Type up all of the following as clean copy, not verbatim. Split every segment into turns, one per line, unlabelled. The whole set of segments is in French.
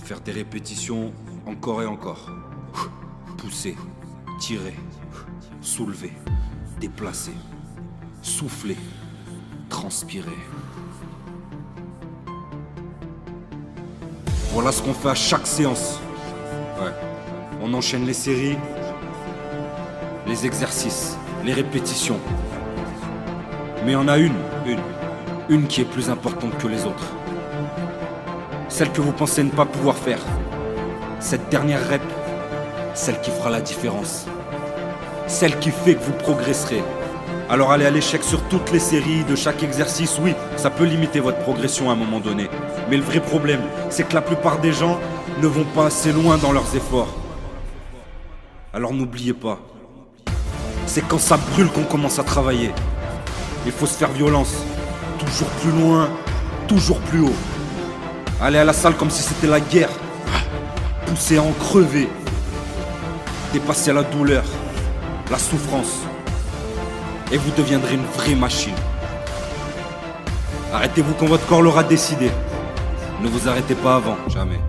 Faire des répétitions encore et encore. Pousser, tirer, soulever, déplacer, souffler, transpirer. Voilà ce qu'on fait à chaque séance. Ouais. On enchaîne les séries, les exercices, les répétitions. Mais il y en a une qui est plus importante que les autres. Celle que vous pensez ne pas pouvoir faire. Cette dernière rep, celle qui fera la différence. Celle qui fait que vous progresserez. Alors aller à l'échec sur toutes les séries de chaque exercice, oui, ça peut limiter votre progression à un moment donné. Mais le vrai problème, c'est que la plupart des gens ne vont pas assez loin dans leurs efforts. Alors n'oubliez pas, c'est quand ça brûle qu'on commence à travailler. Il faut se faire violence. Toujours plus loin, toujours plus haut. Aller à la salle comme si c'était la guerre. Pousser à en crever. Dépasser la douleur, la souffrance. Et vous deviendrez une vraie machine. Arrêtez-vous quand votre corps l'aura décidé. Ne vous arrêtez pas avant, jamais.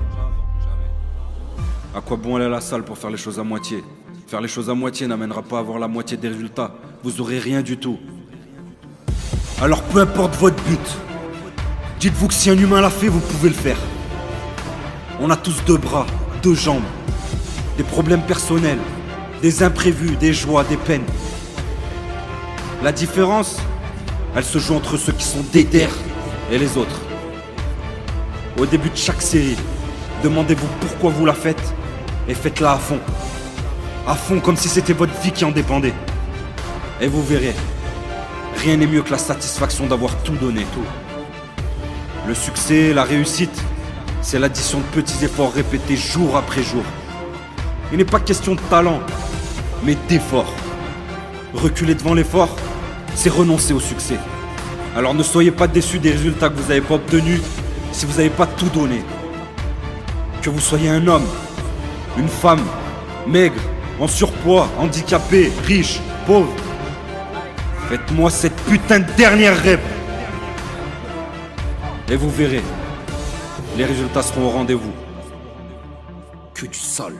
À quoi bon aller à la salle pour faire les choses à moitié? Faire les choses à moitié n'amènera pas à avoir la moitié des résultats. Vous aurez rien du tout. Alors peu importe votre but, dites-vous que si un humain l'a fait, vous pouvez le faire. On a tous deux bras, deux jambes, des problèmes personnels, des imprévus, des joies, des peines. La différence, elle se joue entre ceux qui sont déter et les autres. Au début de chaque série, demandez-vous pourquoi vous la faites et faites-la à fond. À fond comme si c'était votre vie qui en dépendait. Et vous verrez, rien n'est mieux que la satisfaction d'avoir tout donné. Le succès, la réussite, c'est l'addition de petits efforts répétés jour après jour. Il n'est pas question de talent, mais d'effort. Reculer devant l'effort, c'est renoncer au succès. Alors ne soyez pas déçus des résultats que vous n'avez pas obtenus si vous n'avez pas tout donné. Que vous soyez un homme, une femme, maigre, en surpoids, handicapé, riche, pauvre. Faites-moi cette putain de dernière rep. Et vous verrez, les résultats seront au rendez-vous. Que du sale.